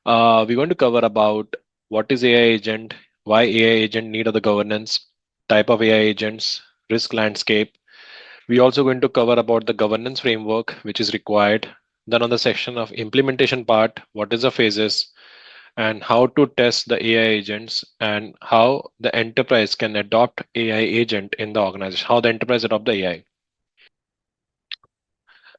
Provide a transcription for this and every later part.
We're going to cover about what is AI agent, why AI agent need other governance, type of AI agents, risk landscape. We're also going to cover about the governance framework which is required. Then on the section of implementation part, what is the phases and how to test the AI agents and how the enterprise can adopt AI agent in the organization, how the enterprise adopt the AI.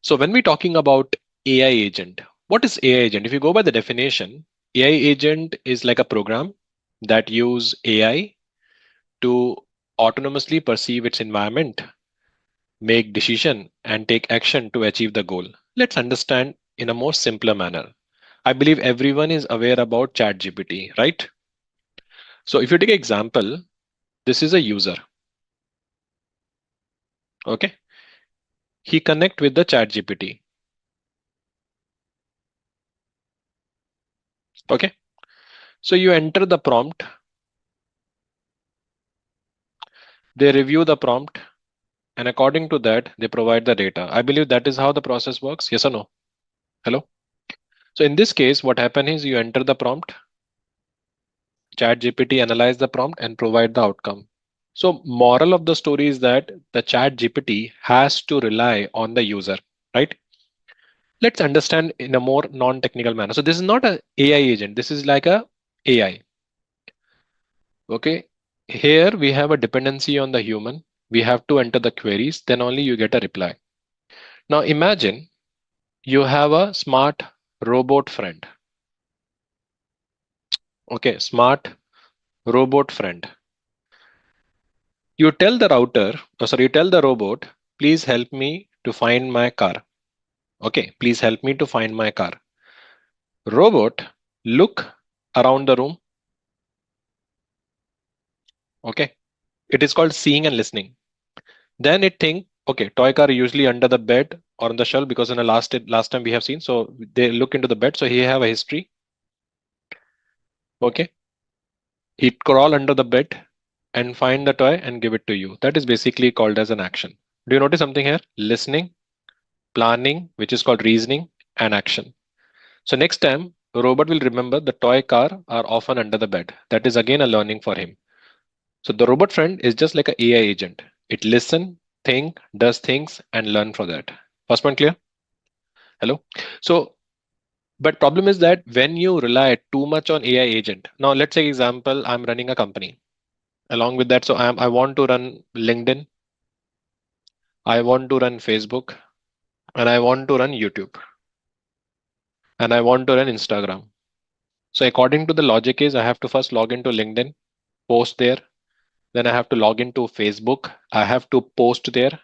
So when we're talking about AI agent, what is AI agent? If you go by the definition, AI agent is like a program that use AI to autonomously perceive its environment, make decision, and take action to achieve the goal. Let's understand in a more simpler manner. I believe everyone is aware about ChatGPT, right? So if you take example, this is a user. Okay. He connect with the ChatGPT. Okay. So you enter the prompt, they review the prompt, and according to that, they provide the data. I believe that is how the process works. Yes or no? Hello? So in this case, what happens is you enter the prompt, ChatGPT analyze the prompt and provide the outcome. So moral of the story is that the ChatGPT has to rely on the user, right? Let's understand in a more non-technical manner. So this is not a AI agent. This is like a AI. Okay. Here we have a dependency on the human. We have to enter the queries, then only you get a reply. Now imagine you have a smart robot friend. Okay, smart robot friend. You tell the you tell the robot, please help me to find my car. Okay, please help me to find my car. Robot, look around the room. Okay, it is called seeing and listening. Then it think, okay, toy car usually under the bed or on the shelf because in the last time we have seen, so they look into the bed. So he have a history. Okay, he crawl under the bed and find the toy and give it to you. That is basically called as an action. Do you notice something here? Listening, planning, which is called reasoning, and action. So next time, the robot will remember the toy car are often under the bed. That is again a learning for him. So the robot friend is just like an AI agent. It listen, think, does things, and learn from that. First point clear? Hello. So, but problem is that when you rely too much on AI agent. Now, let's say example, I'm running a company. Along with that, so I want to run LinkedIn, I want to run Facebook, and I want to run YouTube, and I want to run Instagram. So according to the logic is I have to first log into LinkedIn, post there. Then I have to log into Facebook. I have to post there.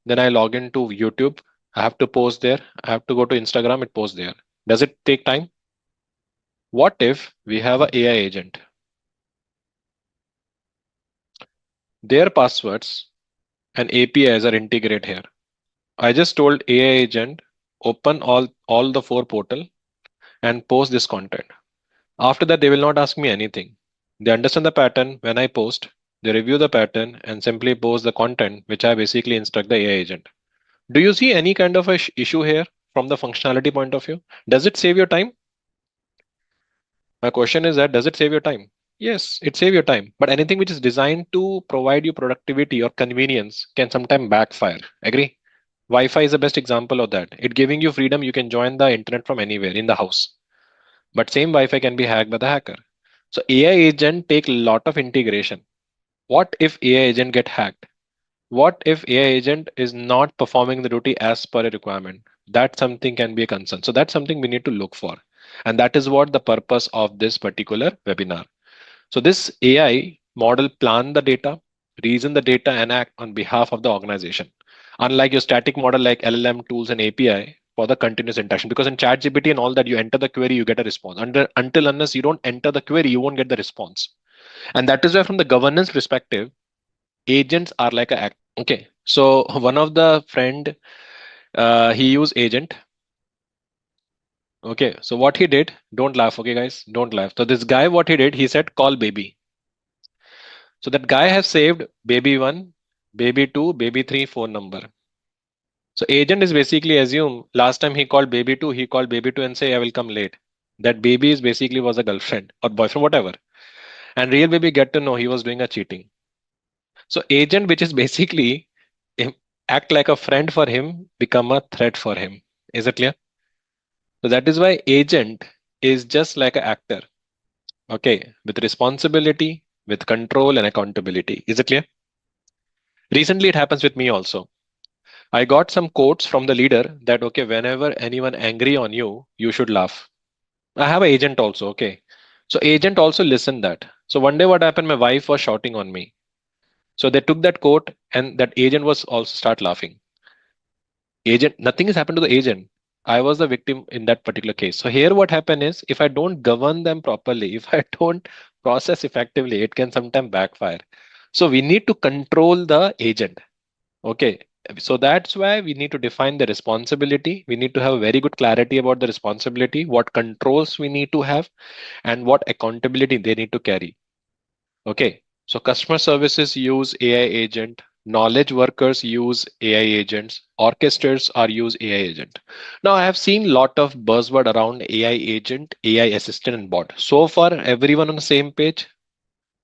Then I log into YouTube. I have to post there. I have to go to Instagram. It posts there. Does it take time? What if we have an AI agent? Their passwords and APIs are integrated here. I just told AI agent open all the four portal and post this content. After that, they will not ask me anything. They understand the pattern when I post. They review the pattern and simply post the content which I basically instruct the AI agent. Do you see any kind of a issue here from the functionality point of view? Does it save your time? My question is that does it save your time? Yes, it save your time. But anything which is designed to provide you productivity or convenience can sometimes backfire. Agree? Wi-Fi is the best example of that. It giving you freedom. You can join the internet from anywhere in the house. But same Wi-Fi can be hacked by the hacker. So AI agent take a lot of integration. What if AI agent get hacked? What if AI agent is not performing the duty as per a requirement? That something can be a concern. So that's something we need to look for. And that is what the purpose of this particular webinar. So this AI model plan the data, reason the data and act on behalf of the organization. Unlike your static model like LLM tools and API for the continuous interaction. Because in ChatGPT and all that, you enter the query, you get a response. Until unless you don't enter the query, you won't get the response. And that is why from the governance perspective, agents are like a act. Okay. So one of the friend, he used agent. Okay. So what he did, don't laugh. Okay, guys, don't laugh. So this guy, what he did, he said, call baby. So that guy has saved baby one, baby two, baby three phone number. So agent is basically assume last time he called baby two and say, I will come late. That baby is basically was a girlfriend or boyfriend, whatever. And real baby get to know he was doing a cheating. So agent, which is basically im- act like a friend for him, become a threat for him. Is it clear? So that is why agent is just like an actor. Okay, with responsibility, with control and accountability. Is it clear? Recently, it happens with me also. I got some quotes from the leader that okay, whenever anyone angry on you, you should laugh. I have an agent also. Okay, so agent also listened that. So one day, what happened? My wife was shouting on me. So they took that quote, and that agent was also start laughing. Agent, nothing has happened to the agent. I was the victim in that particular case. So here what happened is if I don't govern them properly, if I don't process effectively, it can sometimes backfire. So we need to control the agent. Okay. So that's why we need to define the responsibility. We need to have very good clarity about the responsibility, what controls we need to have, and what accountability they need to carry. Okay, so customer services use AI agent, knowledge workers use AI agents, orchestrators are use AI agent. Now I have seen lot of buzzword around AI agent, AI assistant and bot. So far, everyone on the same page.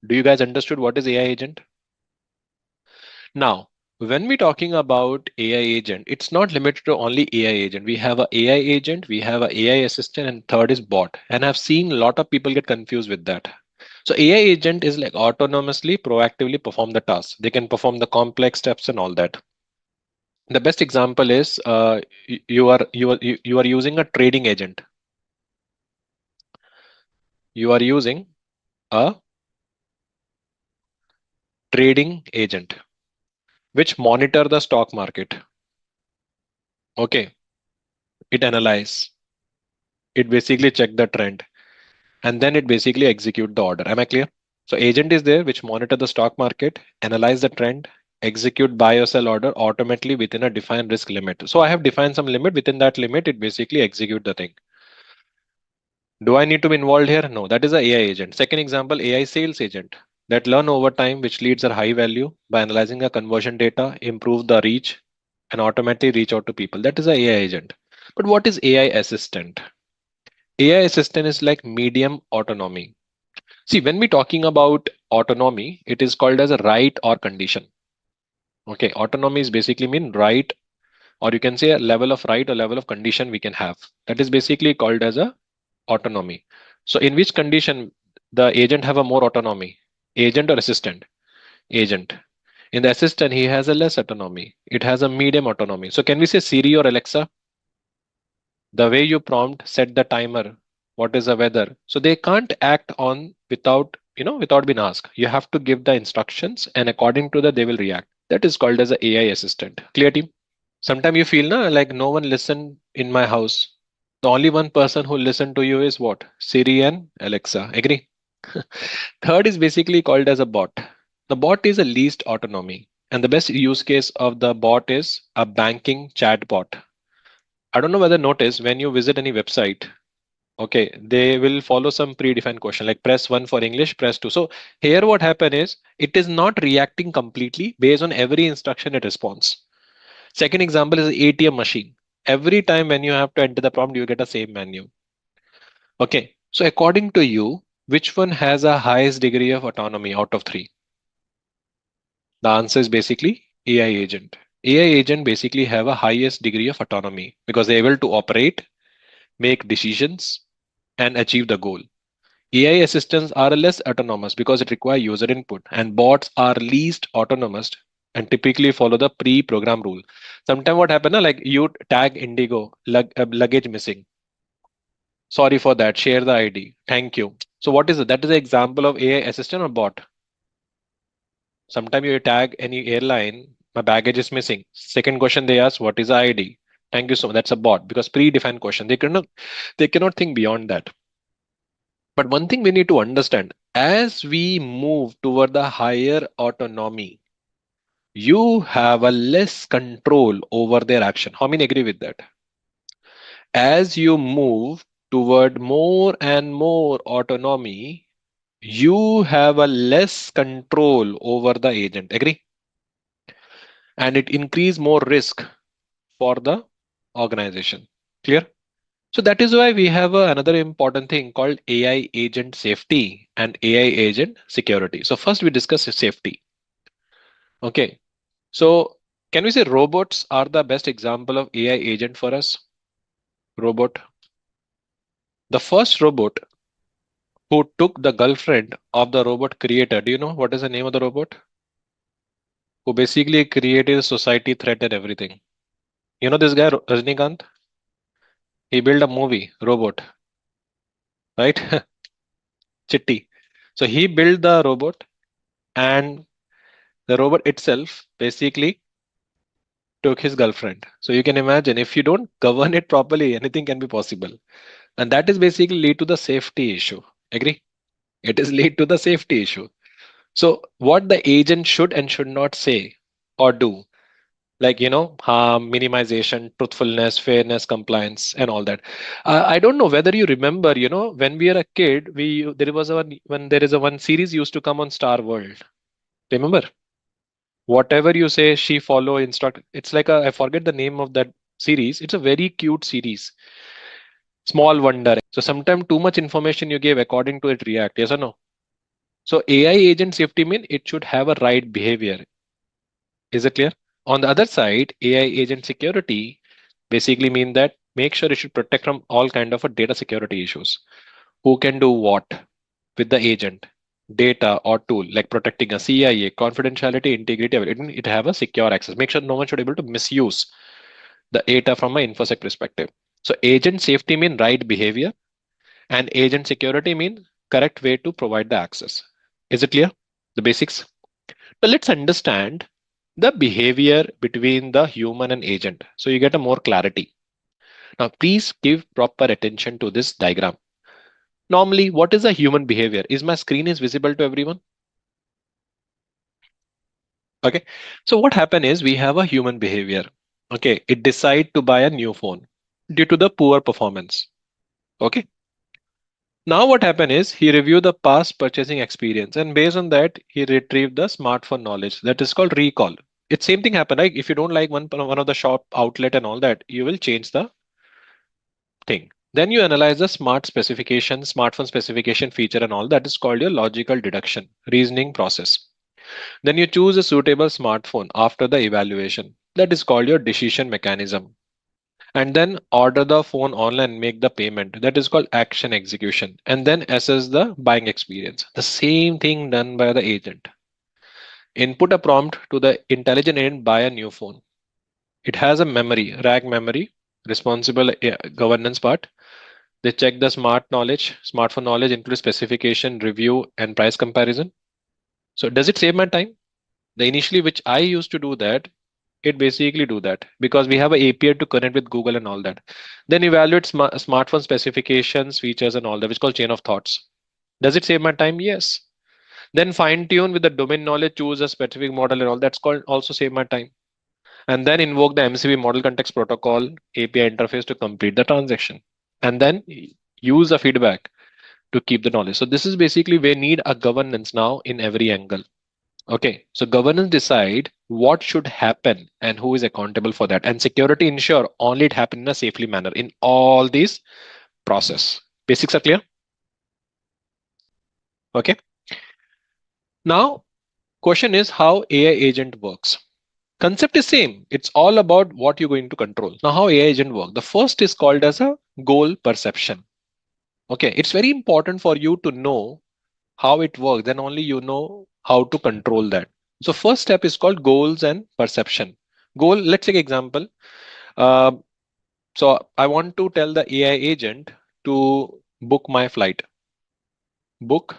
Do you guys understood what is AI agent? Now, when we're talking about AI agent, it's not limited to only AI agent. We have a AI agent, we have a AI assistant, and third is bot. And I've seen a lot of people get confused with that. So AI agent is like autonomously, proactively perform the task. They can perform the complex steps and all that. The best example is you are using a trading agent. You are using a trading agent which monitor the stock market. Okay, it analyze. It basically check the trend and then it basically execute the order. Am I clear? So agent is there which monitor the stock market, analyze the trend, execute buy or sell order automatically within a defined risk limit. So I have defined some limit. Within that limit, it basically execute the thing. Do I need to be involved here? No, that is a AI agent. Second example, AI sales agent that learn over time, which leads are high value by analyzing the conversion data, improve the reach, and automatically reach out to people. That is a AI agent. But what is AI assistant? AI assistant is like medium autonomy. See, when we're talking about autonomy, it is called as a right or condition. Okay, autonomy is basically mean right, or you can say a level of right or level of condition we can have. That is basically called as a autonomy. So in which condition the agent have a more autonomy? Agent or assistant? Agent. In the assistant, he has a less autonomy. It has a medium autonomy. So can we say Siri or Alexa? The way you prompt, set the timer, what is the weather? So they can't act on without, without being asked. You have to give the instructions and according to that, they will react. That is called as a AI assistant. Clear team? Sometimes you feel like no one listen in my house. The only one person who listen to you is what? Siri and Alexa. Agree? Third is basically called as a bot. The bot is a least autonomy. And the best use case of the bot is a banking chat bot. I don't know whether notice when you visit any website, okay, they will follow some predefined question like press 1 for English, press 2. So here what happen is it is not reacting completely based on every instruction it responds. Second example is the ATM machine. Every time when you have to enter the prompt, you get a same menu. Okay. So according to you, which one has a highest degree of autonomy out of three? The answer is basically AI agent. AI agent basically have a highest degree of autonomy because they're able to operate, make decisions, and achieve the goal. AI assistants are less autonomous because it requires user input, and bots are least autonomous and typically follow the pre-program rule. Sometimes what happens, like you tag Indigo, luggage missing. Sorry for that. Share the ID. Thank you. So what is it? That is an example of AI assistant or bot. Sometimes you tag any airline, my baggage is missing. Second question they ask, what is the ID? Thank you so much. That's a bot because predefined question. They cannot think beyond that. But one thing we need to understand, as we move toward the higher autonomy, you have a less control over their action. How many agree with that? As you move toward more and more autonomy, you have a less control over the agent. Agree? And it increase more risk for the organization. Clear? So that is why we have another important thing called AI agent safety and AI agent security. So first we discuss safety. Okay. So can we say robots are the best example of AI agent for us? Robot. The first robot who took the girlfriend of the robot creator. Do you know what is the name of the robot? Who basically created a society threat and everything. You know this guy, Rajnikant? He built a movie, Robot, right? Chitti. So he built the robot, and the robot itself basically took his girlfriend. So you can imagine if you don't govern it properly, anything can be possible. And that is basically lead to the safety issue. Agree? It is lead to the safety issue. So what the agent should and should not say or do, like harm, minimization, truthfulness, fairness, compliance, and all that. I don't know whether you remember, when we were a kid, we there was a when there is a one series used to come on Star World. Remember? Whatever you say, she follow instruct. It's like I forget the name of that series. It's a very cute series. Small wonder. So sometimes too much information you give, according to it react. Yes or no? So AI agent safety mean it should have a right behavior. Is it clear? On the other side, AI agent security basically mean that make sure it should protect from all kind of a data security issues. Who can do what with the agent, data or tool, like protecting a CIA, confidentiality, integrity, it have a secure access. Make sure no one should be able to misuse the data from an infosec perspective. So agent safety mean right behavior and agent security mean correct way to provide the access. Is it clear? The basics. So let's understand the behavior between the human and agent. So you get a more clarity. Now, please give proper attention to this diagram. Normally, what is a human behavior? Is my screen is visible to everyone? Okay. So what happened is we have a human behavior. Okay. It decide to buy a new phone due to the poor performance. Okay. Now what happened is he reviewed the past purchasing experience and based on that, he retrieved the smartphone knowledge. That is called recall. It's same thing happen, right? If you don't like one of the shop outlet and all that, you will change the thing. Then you analyze the smartphone specification feature and all that is called your logical deduction, reasoning process. Then you choose a suitable smartphone after the evaluation. That is called your decision mechanism. And then order the phone online, make the payment. That is called action execution. And then assess the buying experience. The same thing done by the agent. Input a prompt to the intelligent agent, buy a new phone. It has a memory, RAG memory, responsible governance part. They check the smartphone knowledge, include specification, review, and price comparison. So does it save my time? The initially which I used to do that, it basically do that because we have an API to connect with Google and all that. Then evaluate smartphone specifications, features, and all that, which is called chain of thoughts. Does it save my time? Yes. Then fine tune with the domain knowledge, choose a specific model and all that's called also save my time. And then invoke the MCP model context protocol API interface to complete the transaction. And then use the feedback to keep the knowledge. So this is basically we need a governance now in every angle. Okay, so governance decide what should happen and who is accountable for that. And security ensure only it happen in a safely manner in all these process. Basics are clear? Okay. Now, question is how AI agent works. Concept is same. It's all about what you're going to control. Now, how AI agent work? The first is called as a goal perception. Okay, it's very important for you to know how it works. Then only you know how to control that. So first step is called goals and perception. Goal, let's take example. Uh, so I want to tell the AI agent to book my flight. Book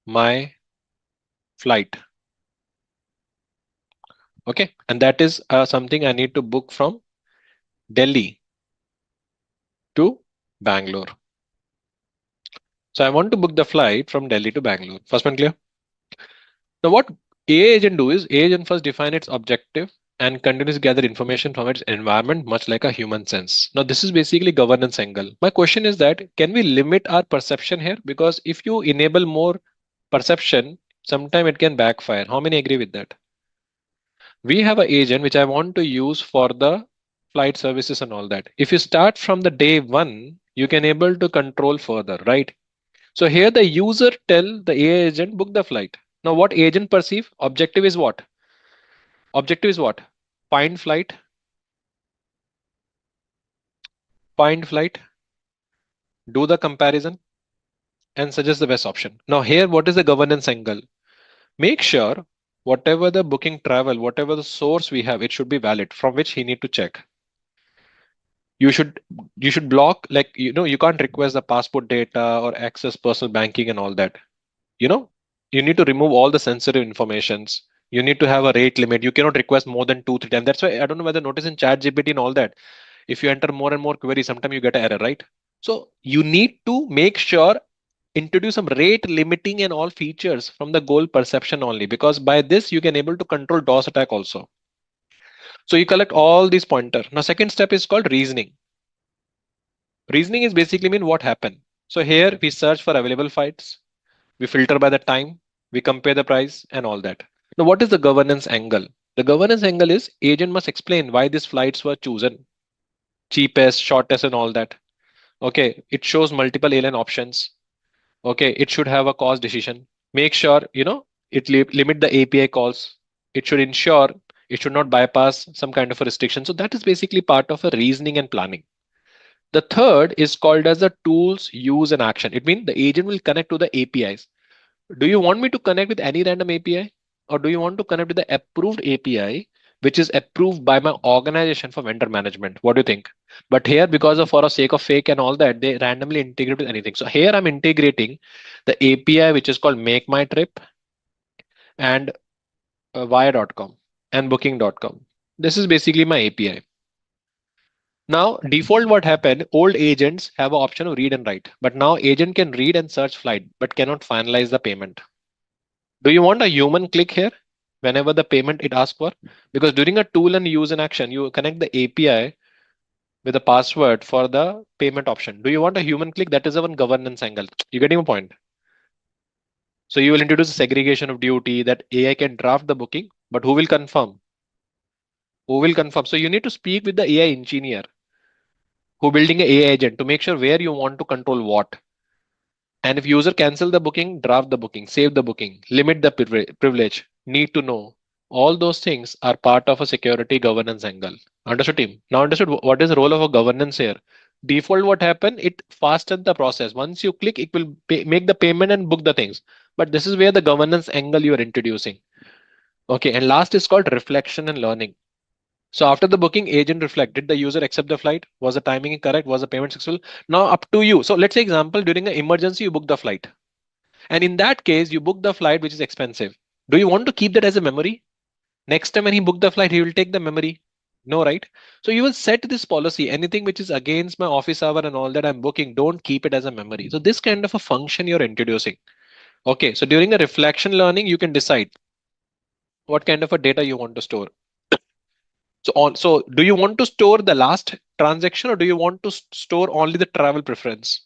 my flight. Okay, and that is something I need to book from Delhi to Bangalore. So I want to book the flight from Delhi to Bangalore. First one clear? Now what AI agent do is AI agent first define its objective and continues to gather information from its environment, much like a human sense. Now this is basically governance angle. My question is that can we limit our perception here? Because if you enable more perception, sometime it can backfire. How many agree with that? We have an agent which I want to use for the flight services and all that. If you start from the day one, you can able to control further, right? So here the user tell the AI agent book the flight. Now what agent perceive? Objective is what? Objective is what? Find flight, find flight, do the comparison, and suggest the best option. Now here, what is the governance angle? Make sure whatever the booking travel, whatever the source we have, it should be valid from which he need to check. You should you should block, like, you can't request the passport data or access personal banking and all that. You know, you need to remove all the sensitive informations. You need to have a rate limit. You cannot request more than 2 3 times. That's why I don't know whether notice in chat GPT and all that, if you enter more and more queries, sometimes you get an error, right? So you need to make sure introduce some rate limiting and all features from the goal perception only, because by this you can able to control DOS attack also. So you collect all these pointer. Now second step is called reasoning. Reasoning is basically mean what happened. So here we search for available flights, we filter by the time, we compare the price and all that. Now what is the governance angle? The governance angle is agent must explain why these flights were chosen, cheapest, shortest and all that. Okay, it shows multiple airline options. Okay, it should have a cost decision. Make sure it limit the API calls. It should ensure it should not bypass some kind of a restriction. So that is basically part of a reasoning and planning. The third is called as the tools, use and action. It means the agent will connect to the APIs. Do you want me to connect with any random API, or do you want to connect with the approved API which is approved by my organization for vendor management? What do you think? But here, because of for a sake of fake and all that, they randomly integrate with anything. So here I'm integrating the API which is called Make My Trip and Wire.com and Booking.com. This is basically my API. Now, default what happened, old agents have an option of read and write, but now agent can read and search flight, but cannot finalize the payment. Do you want a human click here whenever the payment it asks for? Because during a tool and use and action, you connect the API with a password for the payment option. Do you want a human click? That is a one governance angle. You getting a point? So you will introduce a segregation of duty that AI can draft the booking, but who will confirm? Who will confirm? So you need to speak with the AI engineer who building an AI agent to make sure where you want to control what. And if user cancel the booking, draft the booking, save the booking, limit the privilege, need to know. All those things are part of a security governance angle. Understood, team? Now understood what is the role of a governance here. Default what happen, it fastens the process. Once you click, it will make the payment and book the things. But this is where the governance angle you are introducing. Okay, and last is called reflection and learning. So after the booking, agent reflect. Did the user accept the flight? Was the timing correct? Was the payment successful? Now up to you. So let's say example, during an emergency, you book the flight. And in that case, you book the flight, which is expensive. Do you want to keep that as a memory? Next time when he book the flight, he will take the memory. No, right? So you will set this policy. Anything which is against my office hour and all that I'm booking, don't keep it as a memory. So this kind of a function you're introducing. Okay, so during a reflection learning, you can decide what kind of a data you want to store. So do you want to store the last transaction, or do you want to store only the travel preference?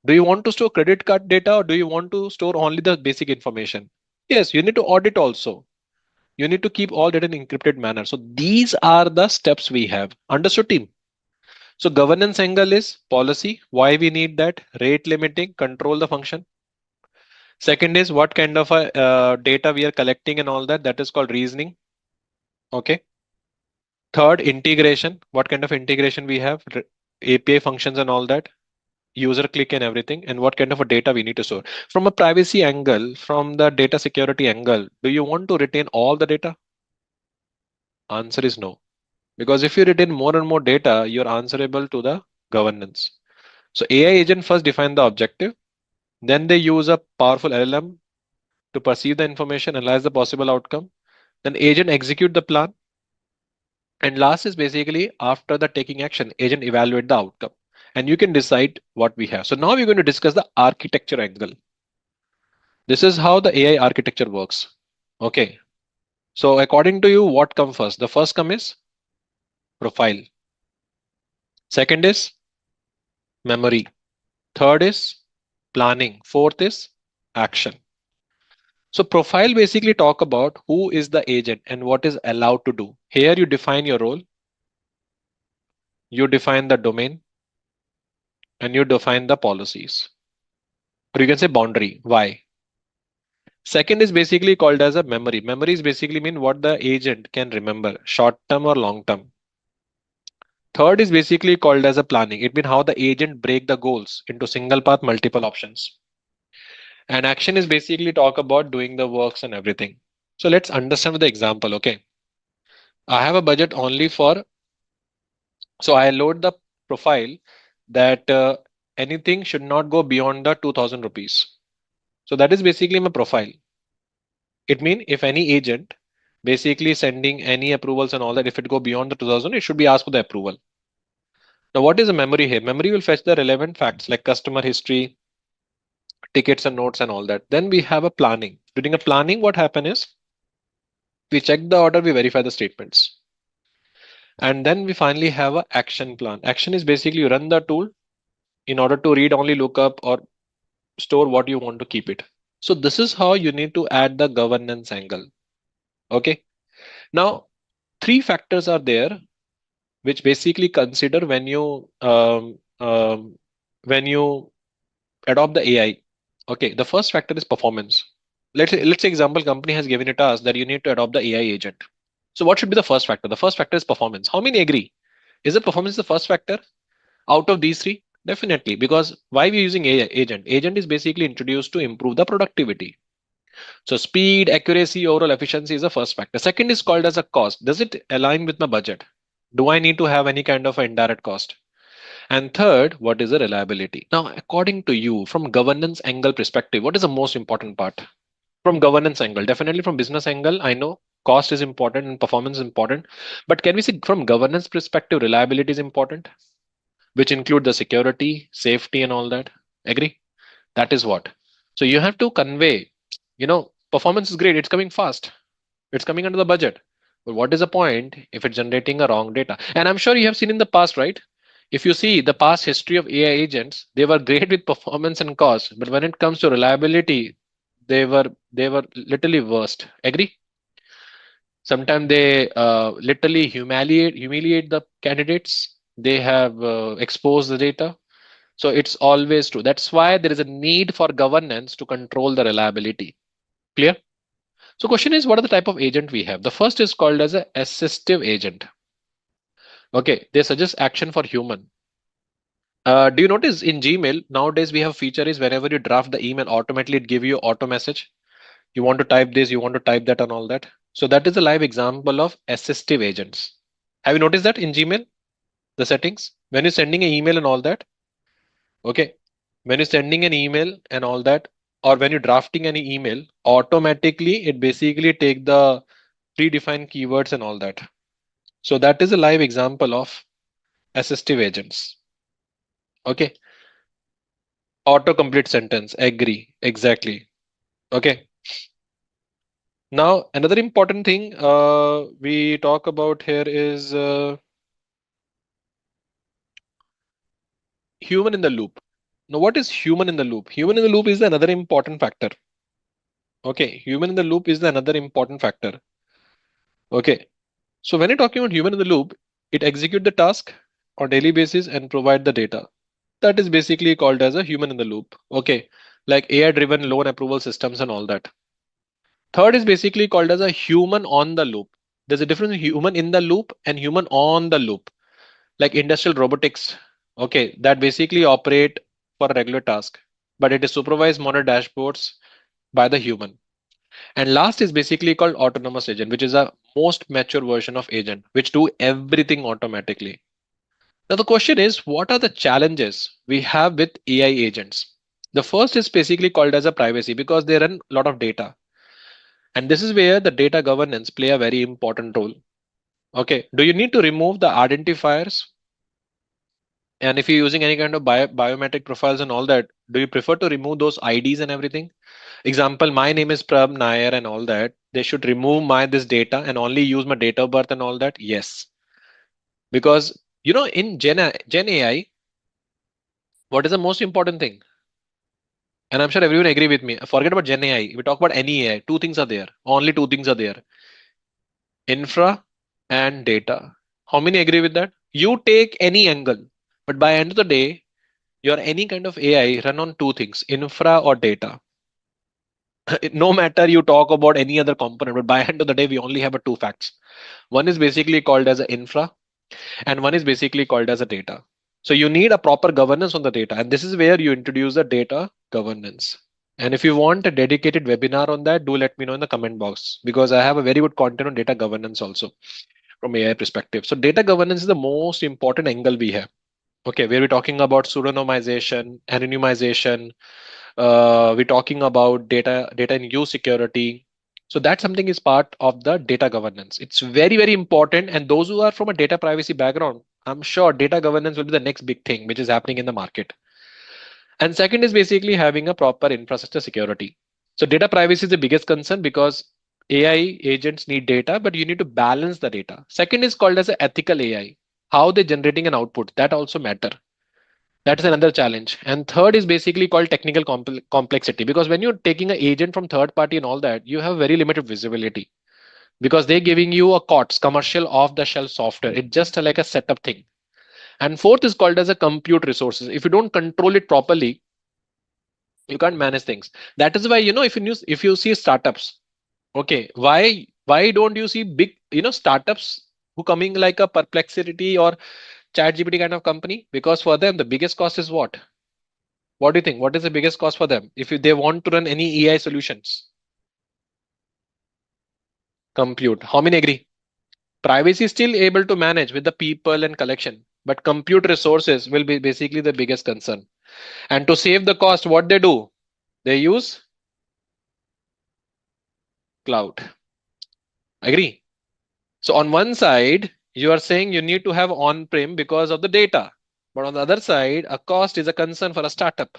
Do you want to store credit card data, or do you want to store only the basic information? Yes, you need to audit also. You need to keep all data in encrypted manner. So these are the steps we have. Understood, team? So governance angle is policy, why we need that, rate limiting, control the function. Second is what kind of a data we are collecting and all that. That is called reasoning. Okay. Third, integration. What kind of integration we have, API functions and all that, user click and everything, and what kind of a data we need to store. From a privacy angle, from the data security angle, do you want to retain all the data? Answer is no. Because if you retain more and more data, you're answerable to the governance. So AI agent first define the objective, then they use a powerful LLM to perceive the information, analyze the possible outcome, then agent execute the plan, and last is basically after the taking action, agent evaluate the outcome. And you can decide what we have. So now we're going to discuss the architecture angle. This is how the AI architecture works. Okay. So according to you, what comes first? The first come is profile. Second is memory. Third is planning. Fourth is action. So profile basically talk about who is the agent and what is allowed to do. Here you define your role. you define the domain, and you define the policies. Or you can say boundary. Why? Second is basically called as a memory. Memories basically mean what the agent can remember, short term or long term. Third is basically called as a planning. It means how the agent break the goals into single path, multiple options. And action is basically talk about doing the works and everything. So let's understand the example. Okay. I have a budget only for, so I load the profile that anything should not go beyond the 2000 rupees. So that is basically my profile. It means if any agent basically sending any approvals and all that, if it go beyond the 2000, it should be asked for the approval. Now, what is a memory here? Memory will fetch the relevant facts like customer history, tickets and notes and all that. Then we have a planning. During a planning, what happen is we check the order, we verify the statements. And then we finally have a action plan. Action is basically you run the tool in order to read only, look up or store what you want to keep it. So this is how you need to add the governance angle. Okay. Now, three factors are there which basically consider when you adopt the AI. Okay, the first factor is performance. Let's say example company has given a task that you need to adopt the AI agent. So what should be the first factor? The first factor is performance. How many agree? Is the performance the first factor out of these three? Definitely, because why we using AI agent? Agent is basically introduced to improve the productivity. So speed, accuracy, overall efficiency is the first factor. Second is called as a cost. Does it align with my budget? Do I need to have any kind of indirect cost? And third, what is the reliability? Now, according to you, from governance angle perspective, what is the most important part? From governance angle, definitely from business angle, I know cost is important and performance is important. But can we say from governance perspective, reliability is important, which include the security, safety, and all that? Agree? That is what. So you have to convey, performance is great, it's coming fast, it's coming under the budget. But what is the point if it's generating a wrong data? And I'm sure you have seen in the past, right? If you see the past history of AI agents, they were great with performance and cost, but when it comes to reliability, they were literally worst. Agree? Sometimes they literally humiliate the candidates. They have exposed the data. So it's always true. That's why there is a need for governance to control the reliability. Clear? So question is, what are the type of agent we have? The first is called as a assistive agent. Okay, they suggest action for human. Do you notice in Gmail nowadays we have feature is whenever you draft the email, automatically it give you auto message. You want to type this, you want to type that and all that. So that is a live example of assistive agents. Have you noticed that in Gmail, the settings, when you're sending an email and all that? Okay, when you're sending an email and all that, or when you're drafting any email, automatically it basically take the predefined keywords and all that. So that is a live example of assistive agents. Okay. Autocomplete sentence. Agree. Exactly. Okay. Now, another important thing we talk about here is human in the loop. Now, what is human in the loop? Human in the loop is another important factor. Okay. Human in the loop is another important factor. Okay. So when you're talking about human in the loop, it execute the task on daily basis and provide the data. That is basically called as a human in the loop. Okay. Like AI driven loan approval systems and all that. Third is basically called as a human on the loop. There's a difference between human in the loop and human on the loop, like industrial robotics. Okay, that basically operate for a regular task, but it is supervised monitor dashboards by the human. And last is basically called autonomous agent, which is a most mature version of agent, which do everything automatically. Now the question is, what are the challenges we have with AI agents? The first is basically called as a privacy because they run a lot of data. And this is where the data governance play a very important role. Okay, do you need to remove the identifiers? And if you're using any kind of biometric profiles and all that, do you prefer to remove those IDs and everything? Example, my name is Prab Nair and all that. They should remove my this data and only use my date of birth and all that. Yes, because in Gen AI, what is the most important thing? And I'm sure everyone agree with me. Forget about Gen AI. We talk about any AI. Two things are there. Only two things are there: infra and data. How many agree with that? You take any angle, but by end of the day, your any kind of AI run on two things, infra or data. No matter you talk about any other component, but by end of the day, we only have a two facts. One is basically called as an infra, and one is basically called as a data. So you need a proper governance on the data, and this is where you introduce the data governance. And if you want a dedicated webinar on that, do let me know in the comment box, because I have a very good content on data governance also from AI perspective. So data governance is the most important angle we have. Okay, where we're talking about pseudonymization, anonymization, we're talking about data in use security. So that something is part of the data governance. It's very, very important. And those who are from a data privacy background, I'm sure data governance will be the next big thing which is happening in the market. And second is basically having a proper infrastructure security. So data privacy is the biggest concern because AI agents need data, but you need to balance the data. Second is called as a ethical AI. How they're generating an output, that also matter. That is another challenge. And third is basically called technical complexity, because when you're taking an agent from third party and all that, you have very limited visibility because they're giving you a COTS, commercial off the shelf software. It's just like a setup thing. And fourth is called as a compute resources. If you don't control it properly, you can't manage things. That is why, if you see startups, okay, why don't you see big, startups who coming like a Perplexity or ChatGPT kind of company? Because for them, the biggest cost is what? What do you think? What is the biggest cost for them if they want to run any AI solutions? Compute. How many agree? Privacy is still able to manage with the people and collection, but compute resources will be basically the biggest concern. And to save the cost, what they do? They use cloud. Agree? So on one side, you are saying you need to have on-prem because of the data. But on the other side, a cost is a concern for a startup.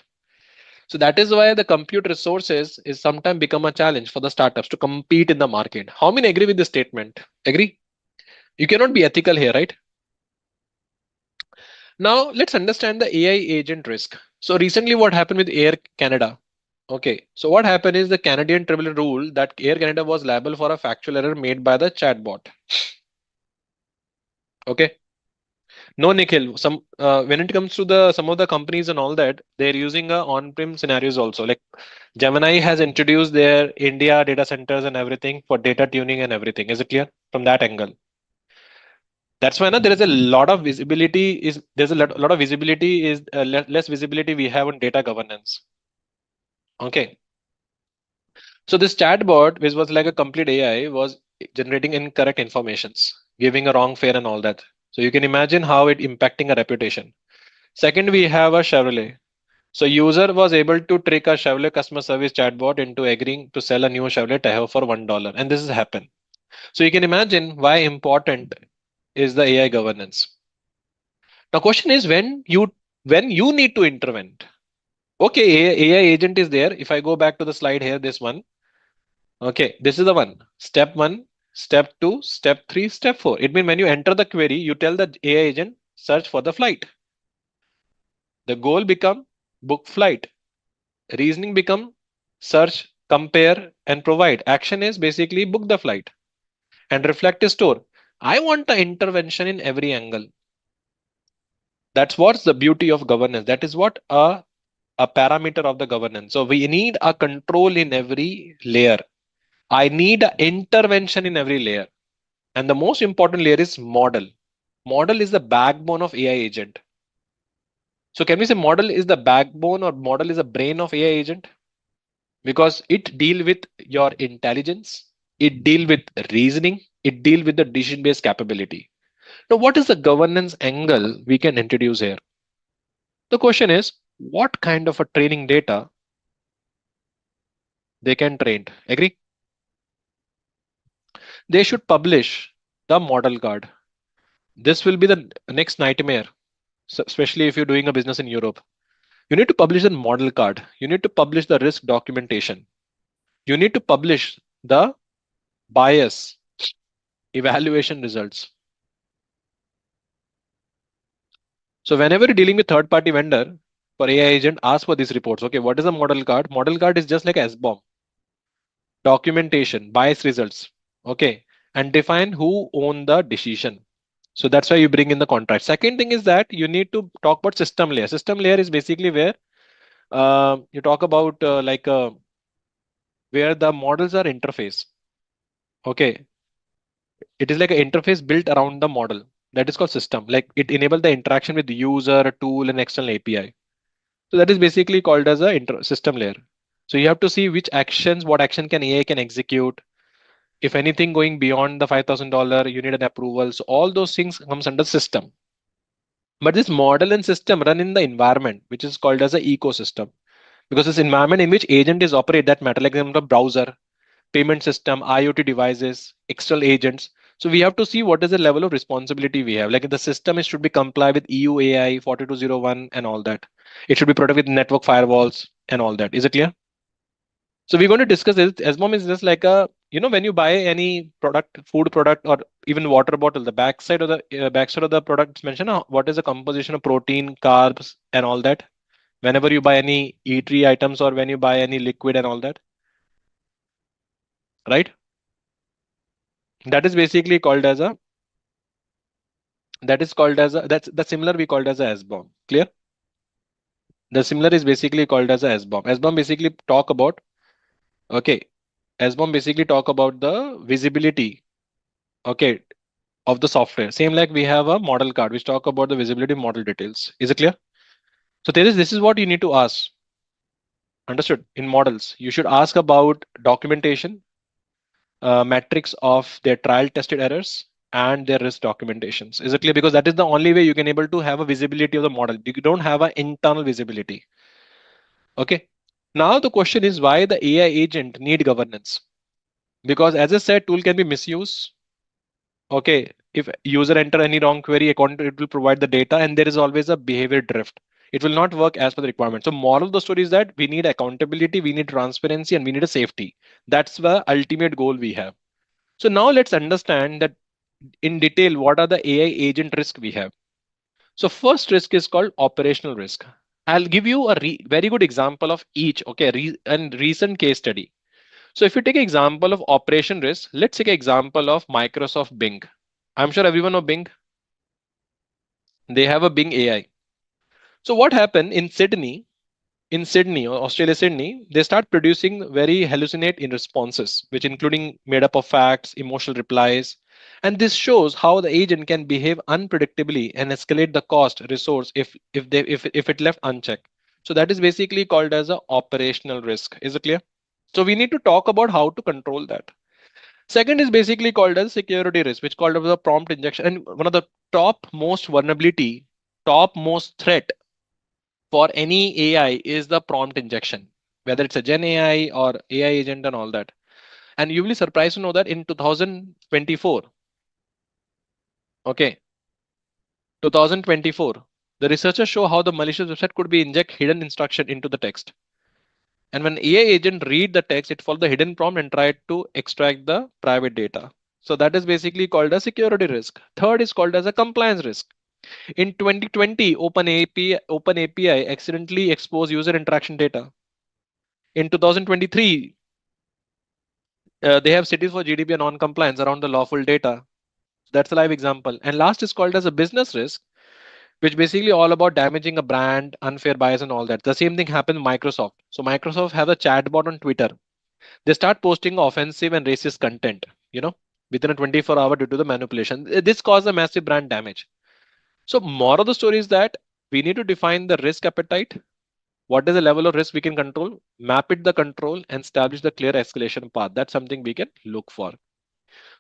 So that is why the compute resources is sometimes become a challenge for the startups to compete in the market. How many agree with this statement? Agree? You cannot be ethical here, right? Now let's understand the AI agent risk. So recently what happened with Air Canada? Okay, so what happened is the Canadian tribunal ruled that Air Canada was liable for a factual error made by the chatbot. Okay. No, Nikhil. When it comes to the some of the companies and all that, they're using on-prem scenarios also. Like Gemini has introduced their India data centers and everything for data tuning and everything. Is it clear from that angle? That's why now there is a lot of visibility. There's a lot of visibility is less visibility we have on data governance. Okay. So this chatbot, which was like a complete AI, was generating incorrect informations, giving a wrong fare and all that. So you can imagine how it impacting a reputation. Second, we have a Chevrolet. So user was able to trick a Chevrolet customer service chatbot into agreeing to sell a new Chevrolet Tahoe for $1. And this has happened. So you can imagine why important is the AI governance. Now question is when you need to intervene. Okay, AI agent is there. If I go back to the slide here, this one. Okay, this is the one. Step one, step two, step three, step four. It means when you enter the query, you tell the AI agent search for the flight. The goal become book flight. Reasoning become search, compare, and provide. Action is basically book the flight and reflect is store. I want the intervention in every angle. That's what's the beauty of governance. That is what a parameter of the governance. So we need a control in every layer. I need an intervention in every layer. And the most important layer is model. Model is the backbone of AI agent. So can we say model is the backbone or model is the brain of AI agent? Because it deal with your intelligence, it deal with reasoning, it deal with the decision based capability. Now what is the governance angle we can introduce here? The question is what kind of a training data they can train. Agree? They should publish the model card. This will be the next nightmare, especially if you're doing a business in Europe. You need to publish the model card, you need to publish the risk documentation, you need to publish the bias evaluation results. So whenever you're dealing with third-party vendor for AI agent, ask for these reports. Okay, what is a model card? Model card is just like SBOM. Documentation, bias results. Okay, and define who own the decision. So that's why you bring in the contract. Second thing is that you need to talk about system layer. System layer is basically where you talk about where the models are interface. Okay, it is like an interface built around the model. That is called system. Like it enables the interaction with the user, tool, and external API. So that is basically called as a system layer. So you have to see which actions, what action can AI can execute. If anything going beyond the $5,000, you need an approval. So all those things comes under system. But this model and system run in the environment, which is called as an ecosystem. Because this environment in which agent is operate that matter, like the browser, payment system, IoT devices, external agents. So we have to see what is the level of responsibility we have. Like the system is should be comply with EU AI 4201 and all that. It should be protected with network firewalls and all that. Is it clear? So we're going to discuss this. SBOM is just like a, when you buy any product, food product, or even water bottle, the backside of the product is mentioned what is the composition of protein, carbs, and all that. Whenever you buy any eatery items or when you buy any liquid and all that, right? That is basically called as a that's the similar we called as a SBOM. Clear? The similar is basically called as a SBOM. SBOM basically talk about okay. SBOM basically talk about the visibility. Okay, of the software. Same like we have a model card which talk about the visibility model details. Is it clear? So this is what you need to ask. Understood? In models, you should ask about documentation, metrics of their trial tested errors and their risk documentations. Is it clear? Because that is the only way you can able to have a visibility of the model. You don't have an internal visibility. Okay. Now the question is why the AI agent need governance? Because as I said, tool can be misused. Okay, if user enter any wrong query, account it will provide the data, and there is always a behavior drift. It will not work as per the requirement. So moral of the story is that we need accountability, we need transparency, and we need a safety. That's the ultimate goal we have. So now let's understand that in detail what are the AI agent risk we have. So first risk is called operational risk. I'll give you a very good example of each. Okay, and recent case study. So if you take an example of operation risk, let's take an example of Microsoft Bing. I'm sure everyone know Bing. They have a Bing AI. So what happened in Sydney or Australia, Sydney, they start producing very hallucinate in responses, which including made up of facts, emotional replies. And this shows how the agent can behave unpredictably and escalate the cost resource if it left unchecked. So that is basically called as a operational risk. Is it clear? So we need to talk about how to control that. Second is basically called as security risk, which called as the prompt injection. And one of the top most vulnerability, top most threat for any AI is the prompt injection, whether it's a Gen AI or AI agent and all that. And you'll be surprised to know that in 2024, okay, 2024, the researchers show how the malicious website could be inject hidden instruction into the text. And when AI agent read the text, it follow the hidden prompt and try to extract the private data. So that is basically called a security risk. Third is called as a compliance risk. In 2020, OpenAPI accidentally exposed user interaction data. In 2023, they have cities for GDPR non-compliance around the lawful data. That's a live example. And last is called as a business risk, which basically all about damaging a brand, unfair bias, and all that. The same thing happened with Microsoft. So Microsoft have a chatbot on Twitter. They start posting offensive and racist content, within a 24 hour due to the manipulation. This caused a massive brand damage. So more of the story is that we need to define the risk appetite. What is the level of risk we can control? Map it the control and establish the clear escalation path. That's something we can look for.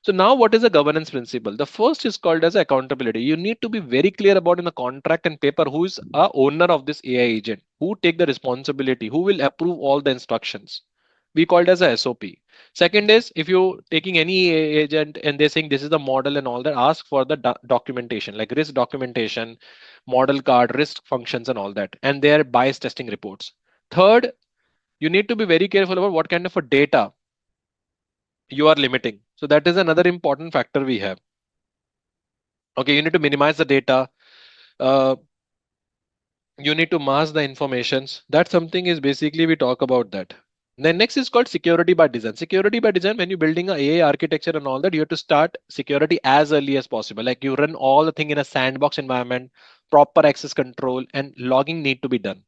So now what is the governance principle? The first is called as accountability. You need to be very clear about in the contract and paper who is a owner of this AI agent, who take the responsibility, who will approve all the instructions. We call it as a SOP. Second is if you taking any agent and they're saying this is the model and all that, ask for the documentation like risk documentation, model card, risk functions and all that, and their bias testing reports. Third, you need to be very careful about what kind of a data you are limiting. So that is another important factor we have. Okay, you need to minimize the data. Uh, you need to mask the informations. That something is basically we talk about that. Then next is called security by design. Security by design, when you're building a AI architecture and all that, you have to start security as early as possible. Like you run all the thing in a sandbox environment, proper access control and logging need to be done.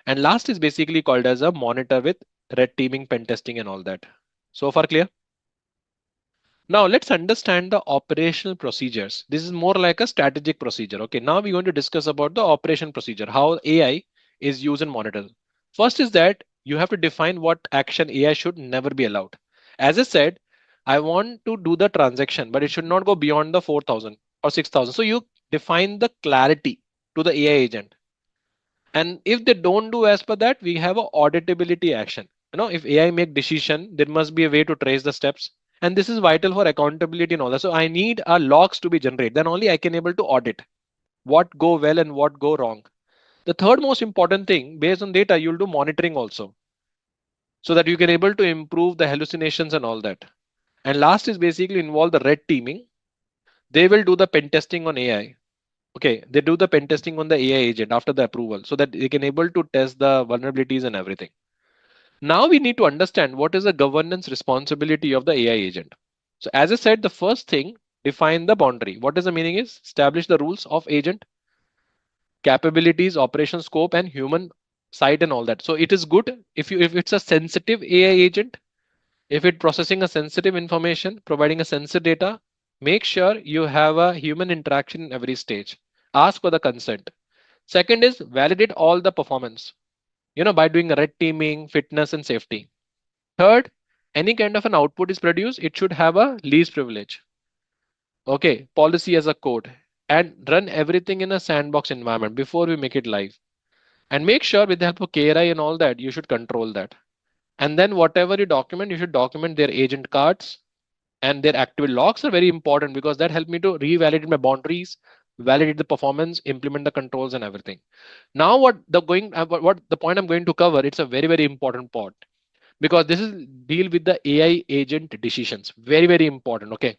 And last is basically called as a monitor with red teaming, pen testing and all that. So far clear? Now let's understand the operational procedures. This is more like a strategic procedure. Okay, now we're going to discuss about the operation procedure, how AI is used and monitored. First is that you have to define what action AI should never be allowed. As I said, I want to do the transaction, but it should not go beyond the 4,000 or 6,000. So you define the clarity to the AI agent. And if they don't do as per that, we have a auditability action. If AI make decision, there must be a way to trace the steps. And this is vital for accountability and all that. So I need a logs to be generated. Then only I can able to audit what go well and what go wrong. The third most important thing, based on data, you'll do monitoring also, so that you can able to improve the hallucinations and all that. And last is basically involve the red teaming. They will do the pen testing on AI. Okay, they do the pen testing on the AI agent after the approval, so that they can able to test the vulnerabilities and everything. Now we need to understand what is the governance responsibility of the AI agent. So as I said, the first thing, define the boundary. What is the meaning is establish the rules of agent, capabilities, operation scope, and human side and all that. So it is good if it's a sensitive AI agent, if it processing a sensitive information, providing a sensitive data, make sure you have a human interaction in every stage. Ask for the consent. Second is validate all the performance, by doing red teaming, fitness, and safety. Third, any kind of an output is produced, it should have a least privilege. Okay, policy as a code, and run everything in a sandbox environment before we make it live. And make sure with the help of KRI and all that, you should control that. And then whatever you document, you should document their agent cards and their active logs are very important because that helped me to revalidate my boundaries, validate the performance, implement the controls and everything. Now what the point I'm going to cover, it's a very, very important part because this is deal with the AI agent decisions. Very, very important. Okay.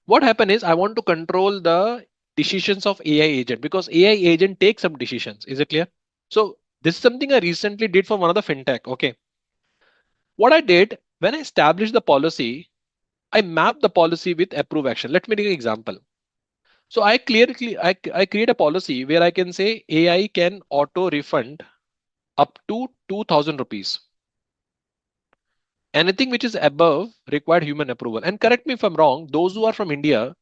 What happened is I want to control the decisions of AI agent because AI agent takes some decisions. Is it clear? So this is something I recently did for one of the fintech. Okay. What I did when I established the policy, I mapped the policy with approve action. Let me take an example. So I create a policy where I can say AI can auto refund up to 2,000 rupees. Anything which is above required human approval. And correct me if I'm wrong, those who are from India,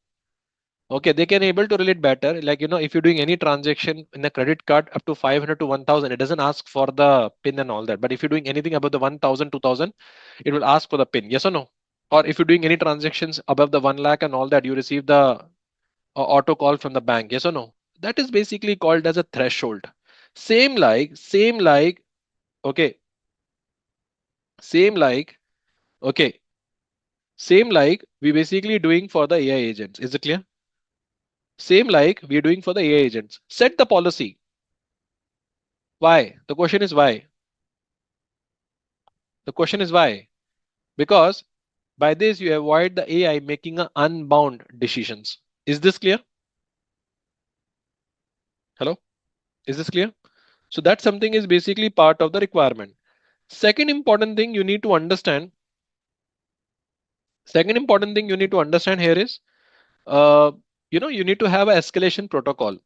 okay, they can able to relate better. Like, if you're doing any transaction in a credit card up to 500 to 1,000, it doesn't ask for the PIN and all that. But if you're doing anything above the 1,000, 2,000, it will ask for the PIN. Yes or no? Or if you're doing any transactions above the 1 lakh and all that, you receive the auto call from the bank. Yes or no? That is basically called as a threshold. Same like, okay, same like, okay, same like we basically doing for the AI agents. Is it clear? Same like we're doing for the AI agents. Set the policy. Why? The question is why? The question is why? Because by this you avoid the AI making a unbound decisions. Is this clear? Hello? Is this clear? So that something is basically part of the requirement. Second important thing you need to understand. Second important thing you need to understand here is, you need to have an escalation protocol.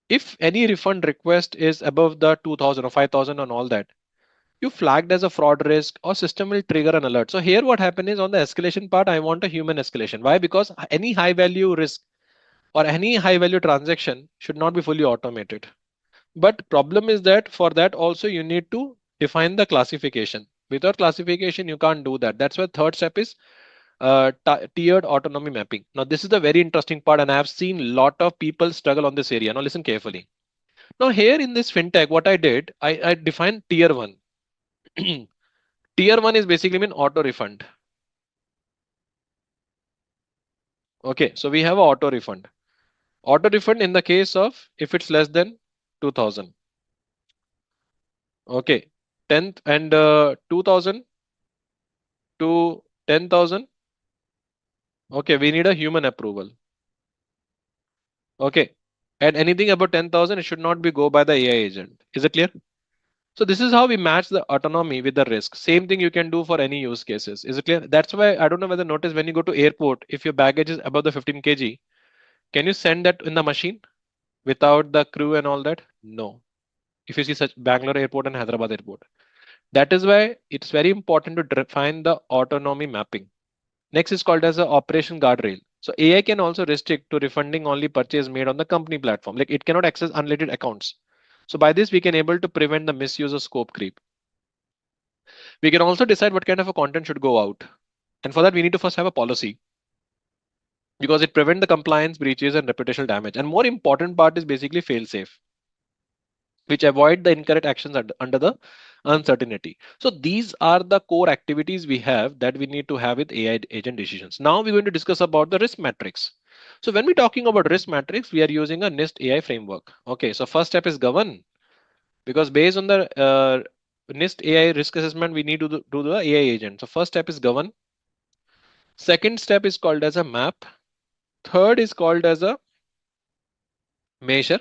If any refund request is above the 2,000 or 5,000 and all that, you flagged as a fraud risk or system will trigger an alert. So here what happened is on the escalation part, I want a human escalation. Why? Because any high value risk or any high value transaction should not be fully automated. But problem is that for that also you need to define the classification. Without classification, you can't do that. That's why third step is tiered autonomy mapping. Now, this is the very interesting part, and I have seen a lot of people struggle on this area. Now, listen carefully. Now, here in this fintech, what I did, I defined tier one. Tier one is basically mean auto refund. Okay, so we have a auto refund. Auto refund in the case of if it's less than 2,000. Okay, 10 and 2,000 to 10,000. Okay, we need a human approval. Okay, and anything about 10,000, it should not be go by the AI agent. Is it clear? So this is how we match the autonomy with the risk. Same thing you can do for any use cases. Is it clear? That's why I don't know whether notice when you go to airport, if your baggage is above the 15 kg, can you send that in the machine without the crew and all that? No. If you see such Bangalore airport and Hyderabad airport. That is why it's very important to define the autonomy mapping. Next is called as a operation guardrail. So AI can also restrict to refunding only purchase made on the company platform. Like it cannot access unrelated accounts. So by this, we can able to prevent the misuse of scope creep. We can also decide what kind of a content should go out. And for that, we need to first have a policy because it prevents the compliance breaches and reputational damage. And more important part is basically fail safe, which avoid the incorrect actions under the uncertainty. So these are the core activities we have that we need to have with AI agent decisions. Now we're going to discuss about the risk matrix. So when we're talking about risk matrix, we are using a NIST AI framework. Okay, so first step is govern, because based on the NIST AI risk assessment, we need to do the AI agent. So first step is govern. Second step is called as a map. Third is called as a measure.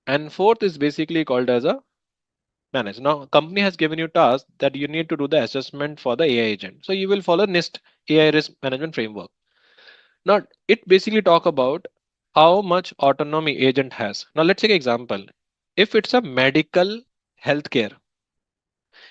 And fourth is basically called as a manage. Now, company has given you task that you need to do the assessment for the AI agent. So you will follow NIST AI risk management framework. Now, it basically talk about how much autonomy agent has. Now, let's take an example. If it's a medical healthcare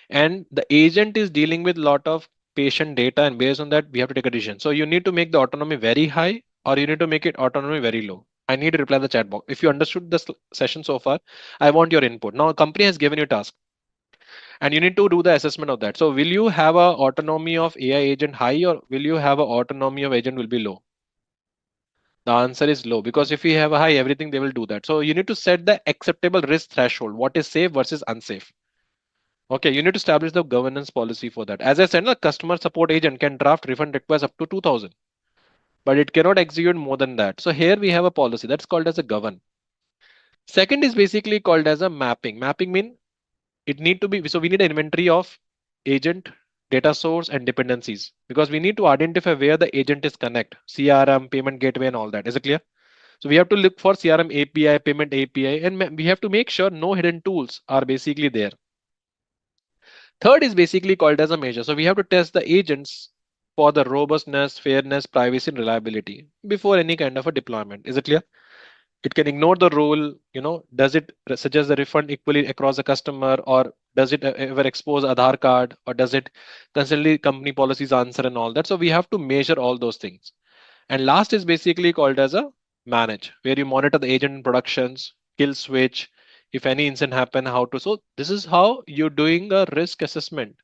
and the agent is dealing with lot of patient data, and based on that, we have to take a decision. So you need to make the autonomy very high or you need to make it autonomy very low. I need to reply the chat box. If you understood this session so far, I want your input. Now, a company has given you task and you need to do the assessment of that. So will you have a autonomy of AI agent high or will you have a autonomy of agent will be low? The answer is low, because if you have a high, everything they will do that. So you need to set the acceptable risk threshold. What is safe versus unsafe? Okay, you need to establish the governance policy for that. As I said, the customer support agent can draft refund requests up to 2000, but it cannot execute more than that. So here we have a policy that's called as a govern. Second is basically called as a mapping. Mapping mean it need to be, so we need an inventory of agent, data source and dependencies, because we need to identify where the agent is connect, CRM, payment gateway and all that. Is it clear? So we have to look for CRM API, payment API, and we have to make sure no hidden tools are basically there. Third is basically called as a measure. So we have to test the agents for the robustness, fairness, privacy and reliability before any kind of a deployment. Is it clear? It can ignore the rule. Does it suggest the refund equally across the customer, or does it ever expose Aadhaar card, or does it constantly company policies answer and all that? So we have to measure all those things. And last is basically called as a manage, where you monitor the agent in productions, kill switch, if any incident happen, how to. So this is how you're doing a risk assessment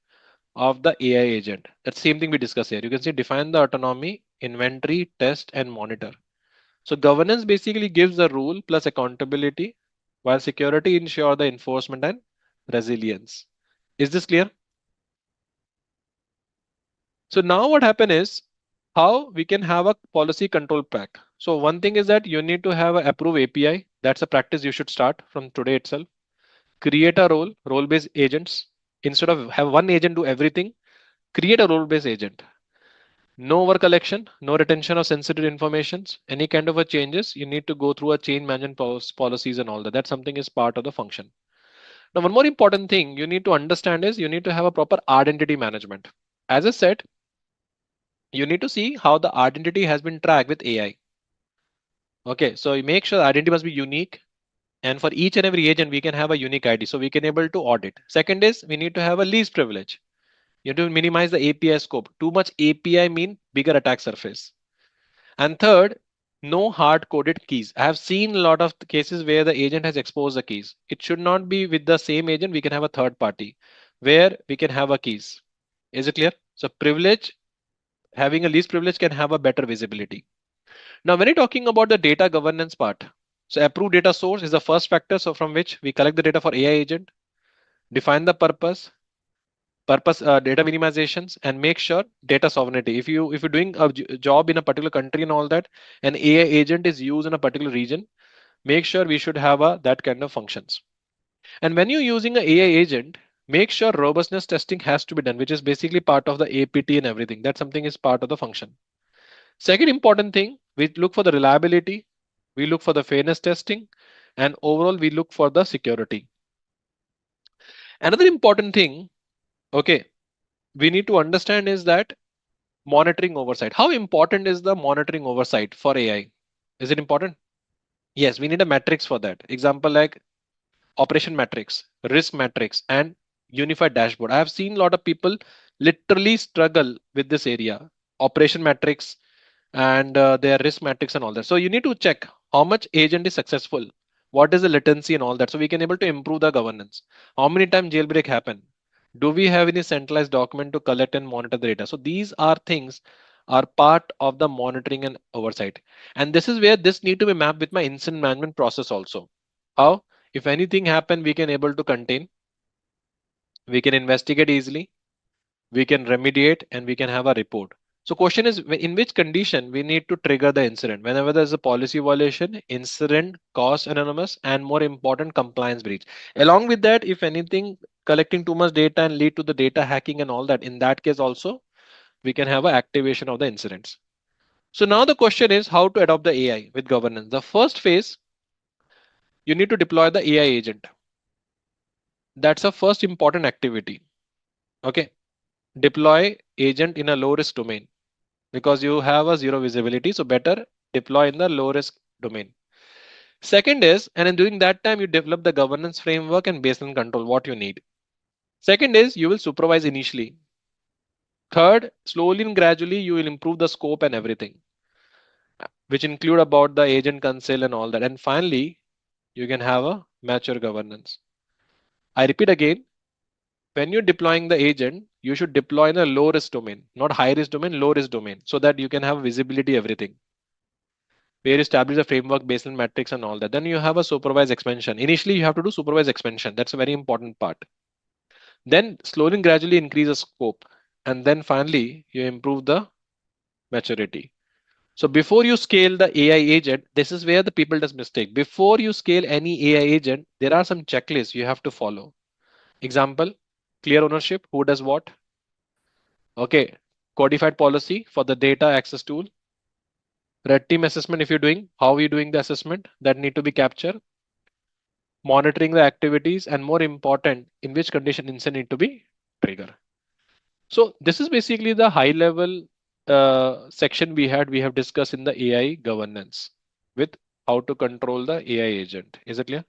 of the AI agent. That same thing we discuss here. You can see define the autonomy, inventory, test and monitor. So governance basically gives the rule plus accountability, while security ensure the enforcement and resilience. Is this clear? So now what happen is how we can have a policy control pack. So one thing is that you need to have an approve API. That's a practice you should start from today itself. Create a role-based agents. Instead of have one agent do everything, create a role-based agent. No over collection, no retention of sensitive informations. Any kind of a changes, you need to go through a change management policies and all that. That something is part of the function. Now, one more important thing you need to understand is you need to have a proper identity management. As I said, you need to see how the identity has been tracked with AI. Okay, so you make sure the identity must be unique. And for each and every agent, we can have a unique ID. So we can able to audit. Second is we need to have a least privilege. You have to minimize the API scope. Too much API mean bigger attack surface. And third, no hard coded keys. I have seen a lot of cases where the agent has exposed the keys. It should not be with the same agent. We can have a third party where we can have a keys. Is it clear? So privilege, having a least privilege can have a better visibility. Now, when you're talking about the data governance part, so approved data source is the first factor. So from which we collect the data for AI agent, define the purpose data minimizations, and make sure data sovereignty. If you're doing a job in a particular country and all that, an AI agent is used in a particular region, make sure we should have that kind of functions. And when you're using an AI agent, make sure robustness testing has to be done, which is basically part of the APT and everything. That something is part of the function. Second important thing, we look for the reliability, we look for the fairness testing, And overall, we look for the security. Another important thing, okay, we need to understand is that monitoring oversight. How important is the monitoring oversight for AI? Is it important? Yes, we need a matrix for that. Example like operation matrix, risk matrix, and unified dashboard. I have seen a lot of people literally struggle with this area, operation matrix and their risk matrix and all that. So you need to check how much agent is successful, what is the latency and all that. So we can able to improve the governance. How many times jailbreak happen? Do we have any centralized document to collect and monitor the data? So these are things are part of the monitoring and oversight. And this is where this need to be mapped with my incident management process also. How? If anything happen, we can able to contain, we can investigate easily, we can remediate, and we can have a report. So question is in which condition we need to trigger the incident? Whenever there's a policy violation, incident, cost anonymous, and more important, compliance breach. Along with that, if anything, collecting too much data and lead to the data hacking and all that, in that case also, we can have an activation of the incidents. So now the question is how to adopt the AI with governance. The first phase, you need to deploy the AI agent. That's a first important activity. Okay. Deploy agent in a low risk domain because you have a zero visibility. So better deploy in the low risk domain. Second is, and in doing that time, you develop the governance framework and baseline control, what you need. Second is you will supervise initially. Third, slowly and gradually, you will improve the scope and everything, which include about the agent consent and all that. And finally, you can have a mature governance. I repeat again, when you're deploying the agent, you should deploy in a low risk domain, not high risk domain, low risk domain, so that you can have visibility, everything. Where you establish a framework based on metrics and all that. Then you have a supervised expansion. Initially, you have to do supervised expansion. That's a very important part. Then slowly and gradually increase the scope. And then finally, you improve the maturity. So before you scale the AI agent, this is where the people does mistake. Before you scale any AI agent, there are some checklists you have to follow. Example, clear ownership, who does what. Okay, codified policy for the data access tool. Red team assessment if you're doing, how are you doing the assessment that need to be captured. Monitoring the activities, and more important, in which condition incident need to be triggered. So this is basically the high level section we have discussed in the AI governance with how to control the AI agent. Is it clear?